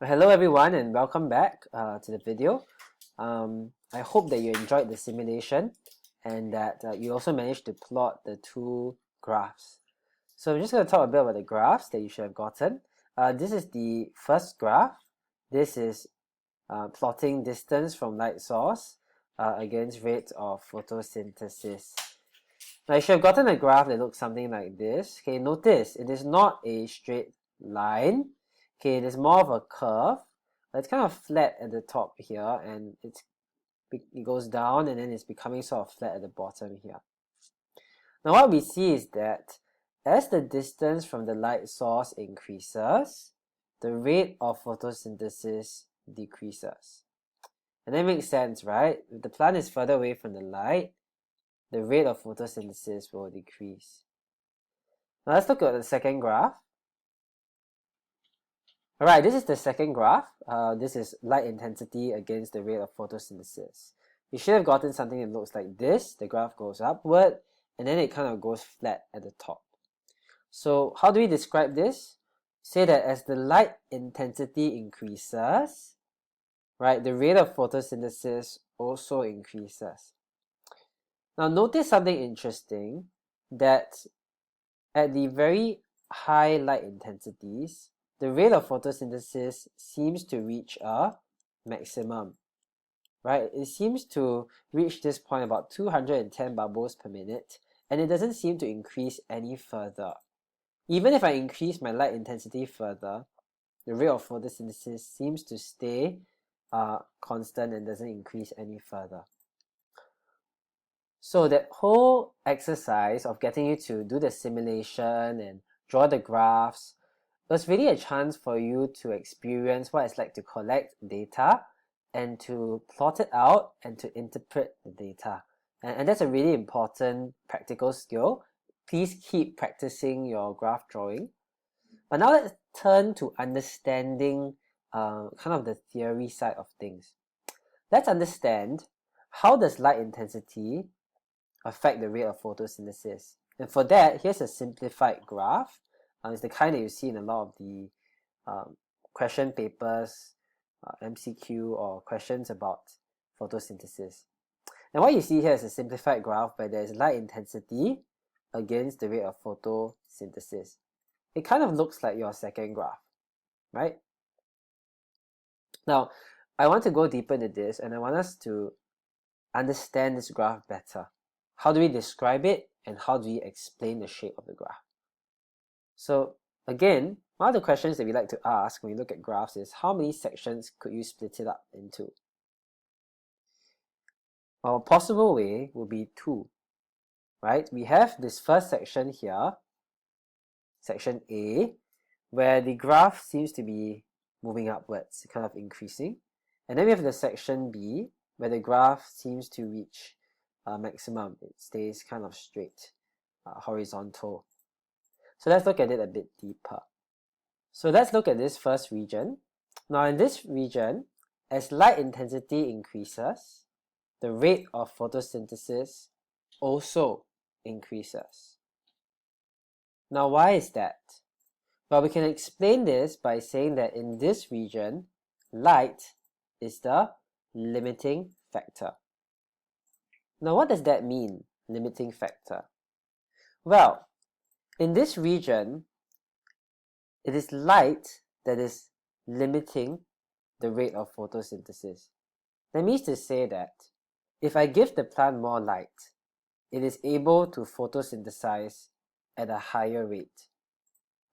Hello everyone and welcome back to the video. I hope that you enjoyed the simulation and that you also managed to plot the two graphs. So I'm just going to talk a bit about the graphs that you should have gotten. This is the first graph. This is plotting distance from light source against rate of photosynthesis. Now you should have gotten a graph that looks something like this. Okay, notice it is not a straight line. Okay, it is more of a curve. It's kind of flat at the top here, and it goes down, and then it's becoming sort of flat at the bottom here. Now what we see is that as the distance from the light source increases, the rate of photosynthesis decreases. And that makes sense, right? If the plant is further away from the light, the rate of photosynthesis will decrease. Now let's look at the second graph. Alright, this is the second graph. This is light intensity against the rate of photosynthesis. You should have gotten something that looks like this. The graph goes upward and then it kind of goes flat at the top. So how do we describe this? Say that as the light intensity increases, right, the rate of photosynthesis also increases. Now notice something interesting, that at the very high light intensities, the rate of photosynthesis seems to reach a maximum, right? It seems to reach this point about 210 bubbles per minute, and it doesn't seem to increase any further. Even if I increase my light intensity further, the rate of photosynthesis seems to stay constant and doesn't increase any further. So that whole exercise of getting you to do the simulation and draw the graphs was really a chance for you to experience what it's like to collect data and to plot it out and to interpret the data. And that's a really important practical skill. Please keep practicing your graph drawing. But now let's turn to understanding kind of the theory side of things. Let's understand, how does light intensity affect the rate of photosynthesis? And for that, here's a simplified graph. It's the kind that you see in a lot of the question papers, MCQ, or questions about photosynthesis. And what you see here is a simplified graph where there is light intensity against the rate of photosynthesis. It kind of looks like your second graph, right? Now, I want to go deeper into this, and I want us to understand this graph better. How do we describe it, and how do we explain the shape of the graph? So again, one of the questions that we like to ask when we look at graphs is, how many sections could you split it up into? Well, a possible way would be two, right? We have this first section here, section A, where the graph seems to be moving upwards, kind of increasing. And then we have the section B, where the graph seems to reach a maximum. It stays kind of straight, horizontal. So let's look at it a bit deeper. So let's look at this first region. Now in this region, as light intensity increases, the rate of photosynthesis also increases. Now why is that? Well, we can explain this by saying that in this region, light is the limiting factor. Now what does that mean, limiting factor? Well, in this region, it is light that is limiting the rate of photosynthesis. That means to say that if I give the plant more light, it is able to photosynthesize at a higher rate,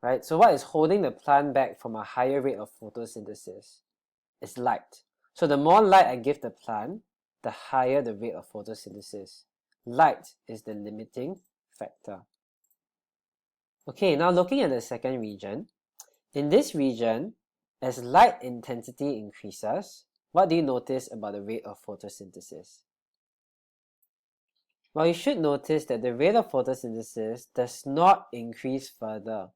right? So what is holding the plant back from a higher rate of photosynthesis is light. So the more light I give the plant, the higher the rate of photosynthesis. Light is the limiting factor. Okay, now looking at the second region. In this region, as light intensity increases, what do you notice about the rate of photosynthesis? Well, you should notice that the rate of photosynthesis does not increase further,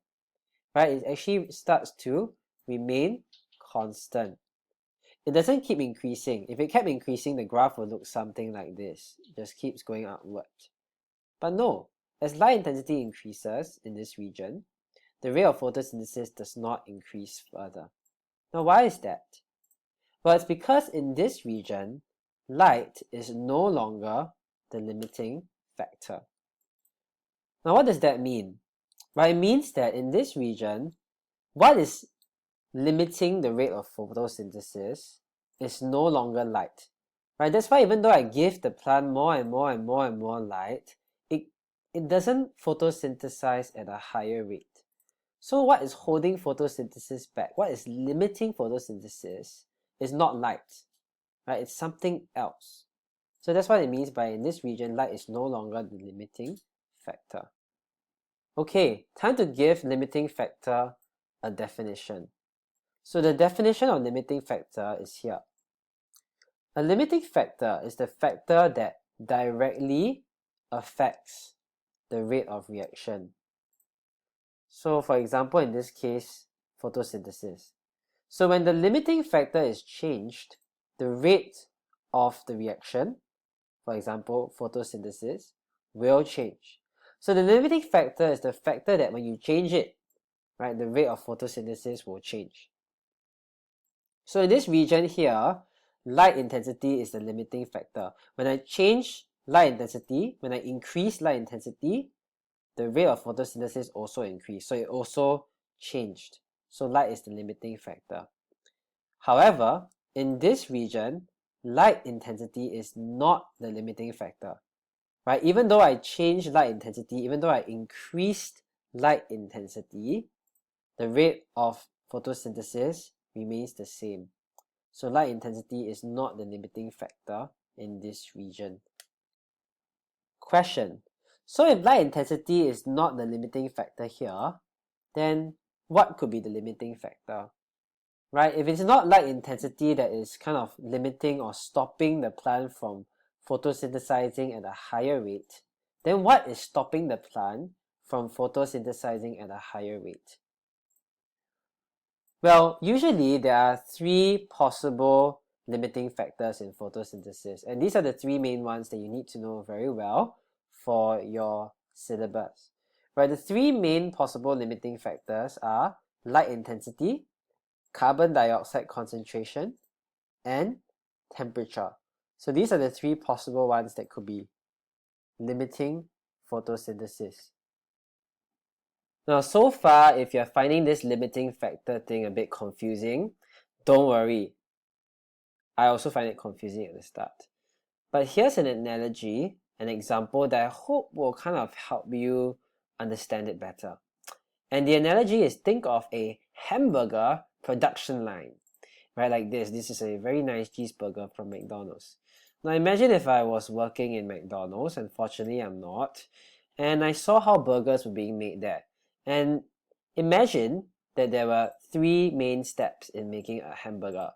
right? It actually starts to remain constant. It doesn't keep increasing. If it kept increasing, the graph would look something like this. It just keeps going upward. But no, as light intensity increases in this region, the rate of photosynthesis does not increase further. Now, why is that? Well, it's because in this region, light is no longer the limiting factor. Now, what does that mean? Well, it means that in this region, what is limiting the rate of photosynthesis is no longer light. Right? That's why even though I give the plant more and more and more and more light, it doesn't photosynthesize at a higher rate. So what is holding photosynthesis back? What is limiting photosynthesis is not light, right? It's something else. So that's what it means by in this region, light is no longer the limiting factor. Okay, time to give limiting factor a definition. So the definition of limiting factor is here. A limiting factor is the factor that directly affects the rate of reaction. So for example, in this case, photosynthesis. So when the limiting factor is changed, the rate of the reaction, for example, photosynthesis, will change. So the limiting factor is the factor that when you change it, right, the rate of photosynthesis will change. So in this region here, light intensity is the limiting factor. When I change light intensity, when I increase light intensity, the rate of photosynthesis also increased. So it also changed. So light is the limiting factor. However, in this region, light intensity is not the limiting factor. Right? Even though I changed light intensity, even though I increased light intensity, the rate of photosynthesis remains the same. So light intensity is not the limiting factor in this region. Question. So if light intensity is not the limiting factor here, then what could be the limiting factor? Right? If it's not light intensity that is kind of limiting or stopping the plant from photosynthesizing at a higher rate, then what is stopping the plant from photosynthesizing at a higher rate? Well, usually there are three possible limiting factors in photosynthesis, and these are the three main ones that you need to know very well for your syllabus. Right, the three main possible limiting factors are light intensity, carbon dioxide concentration, and temperature. So these are the three possible ones that could be limiting photosynthesis. Now, so far, if you're finding this limiting factor thing a bit confusing, don't worry. I also find it confusing at the start. But here's an analogy, an example that I hope will kind of help you understand it better. And the analogy is, think of a hamburger production line, right? Like this. This is a very nice cheeseburger from McDonald's. Now imagine if I was working in McDonald's, unfortunately I'm not, and I saw how burgers were being made there. And imagine that there were three main steps in making a hamburger.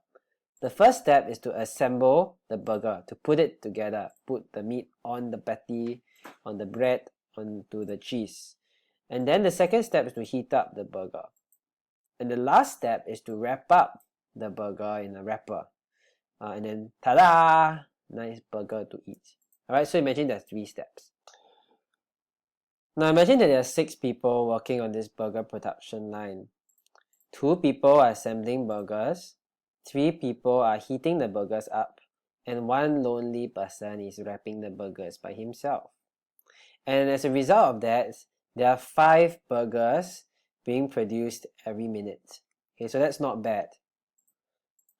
The first step is to assemble the burger, to put it together, put the meat on the patty, on the bread, onto the cheese. And then the second step is to heat up the burger. And the last step is to wrap up the burger in a wrapper. And then, ta-da! Nice burger to eat. Alright, so imagine there's three steps. Now imagine that there are 6 people working on this burger production line. 2 people are assembling burgers, 3 people are heating the burgers up, and 1 lonely person is wrapping the burgers by himself. And as a result of that, there are 5 burgers being produced every minute. Okay, so that's not bad.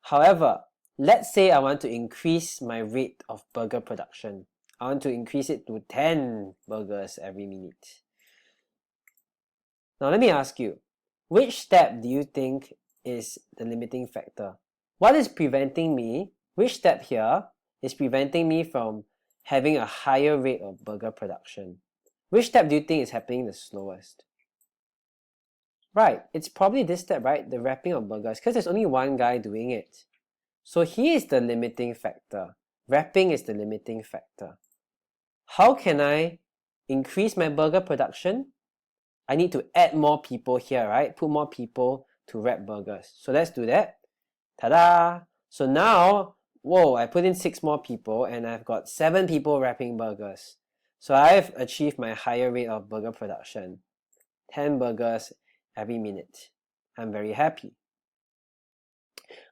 However, let's say I want to increase my rate of burger production. I want to increase it to 10 burgers every minute. Now let me ask you, which step do you think is the limiting factor? What is preventing me, which step here is preventing me from having a higher rate of burger production? Which step do you think is happening the slowest? Right, it's probably this step, right? The wrapping of burgers, because there's only one guy doing it. So he is the limiting factor. Wrapping is the limiting factor. How can I increase my burger production? I need to add more people here, right? Put more people to wrap burgers. So let's do that. Ta-da! So now, whoa, I put in 6 more people and I've got 7 people wrapping burgers. So I've achieved my higher rate of burger production. 10 burgers every minute. I'm very happy.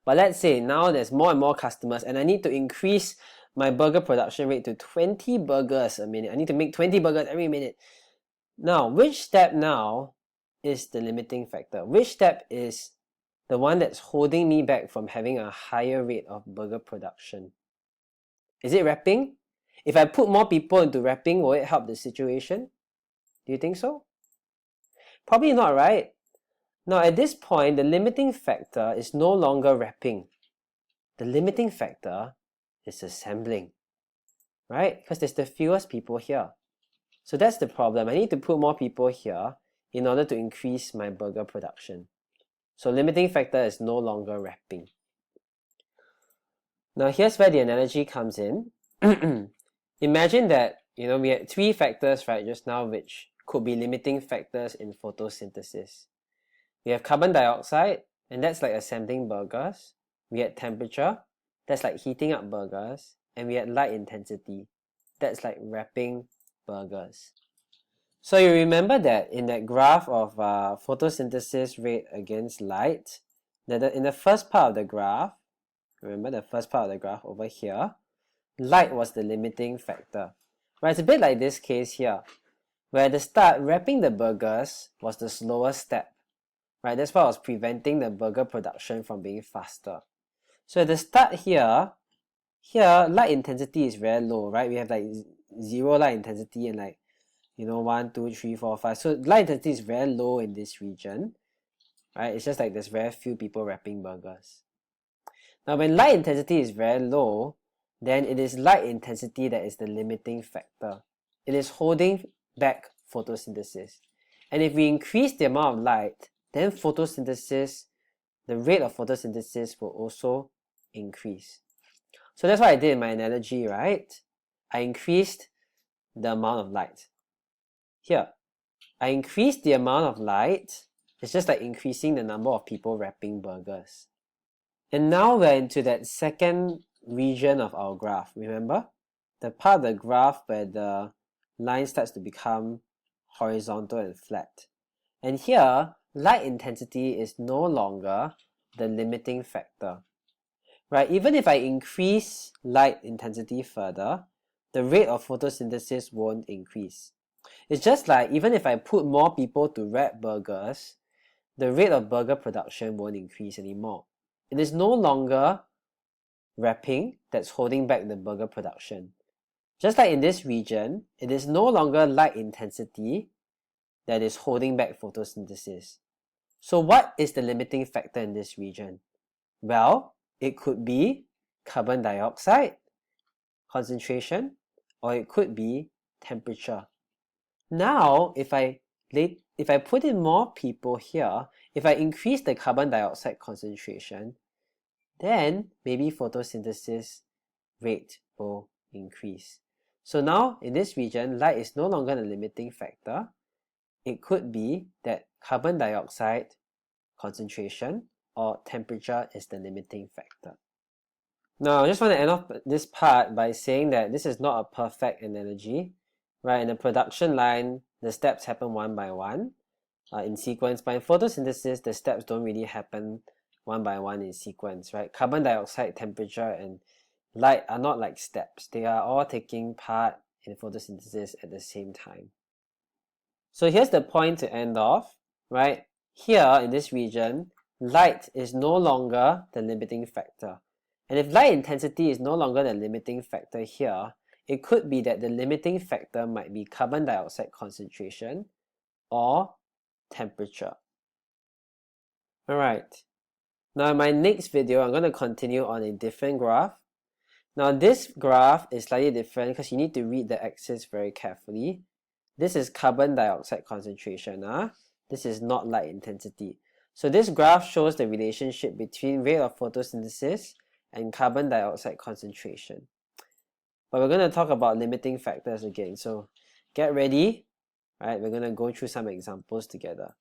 But let's say now there's more and more customers and I need to increase my burger production rate to 20 burgers a minute. I need to make 20 burgers every minute. Now, which step now is the limiting factor? Which step is the one that's holding me back from having a higher rate of burger production? Is it wrapping? If I put more people into wrapping, will it help the situation? Do you think so? Probably not, right? Now, at this point, the limiting factor is no longer wrapping. The limiting factor is assembling, right? Because there's the fewest people here. So that's the problem. I need to put more people here in order to increase my burger production. So limiting factor is no longer wrapping. Now here's where the analogy comes in. Imagine that, we had 3 factors, right, just now, which could be limiting factors in photosynthesis. We have carbon dioxide, and that's like assembling burgers. We had temperature, that's like heating up burgers. And we had light intensity, that's like wrapping burgers. So you remember that in that graph of photosynthesis rate against light, that in the first part of the graph, remember the first part of the graph over here, light was the limiting factor. Right, it's a bit like this case here, where at the start, wrapping the burgers was the slowest step. Right, that's what was preventing the burger production from being faster. So at the start here, light intensity is very low, right? We have like 0 light intensity and like, 1, 2, 3, 4, 5. So light intensity is very low in this region, right? It's just like there's very few people wrapping burgers. Now when light intensity is very low, then it is light intensity that is the limiting factor. It is holding back photosynthesis. And if we increase the amount of light, then photosynthesis, the rate of photosynthesis will also increase. So that's what I did in my analogy, right? I increased the amount of light. Here, I increased the amount of light. It's just like increasing the number of people wrapping burgers. And now we're into that second region of our graph, remember? The part of the graph where the line starts to become horizontal and flat. And here, light intensity is no longer the limiting factor. Right, even if I increase light intensity further, the rate of photosynthesis won't increase. It's just like even if I put more people to wrap burgers, the rate of burger production won't increase anymore. It is no longer wrapping that's holding back the burger production. Just like in this region, it is no longer light intensity that is holding back photosynthesis. So what is the limiting factor in this region? Well, it could be carbon dioxide concentration, or it could be temperature. Now, if I put in more people here, if I increase the carbon dioxide concentration, then maybe photosynthesis rate will increase. So now, in this region, light is no longer the limiting factor. It could be that carbon dioxide concentration or temperature is the limiting factor. Now, I just want to end off this part by saying that this is not a perfect analogy. Right, in the production line, the steps happen one by one in sequence, but in photosynthesis, the steps don't really happen one by one in sequence, right? Carbon dioxide, temperature, and light are not like steps. They are all taking part in photosynthesis at the same time. So here's the point to end off, right? Here in this region, light is no longer the limiting factor. And if light intensity is no longer the limiting factor here, it could be that the limiting factor might be carbon dioxide concentration or temperature. Alright, now in my next video, I'm going to continue on a different graph. Now this graph is slightly different because you need to read the axis very carefully. This is carbon dioxide concentration. This is not light intensity. So this graph shows the relationship between rate of photosynthesis and carbon dioxide concentration. But we're going to talk about limiting factors again. So get ready, right? We're going to go through some examples together.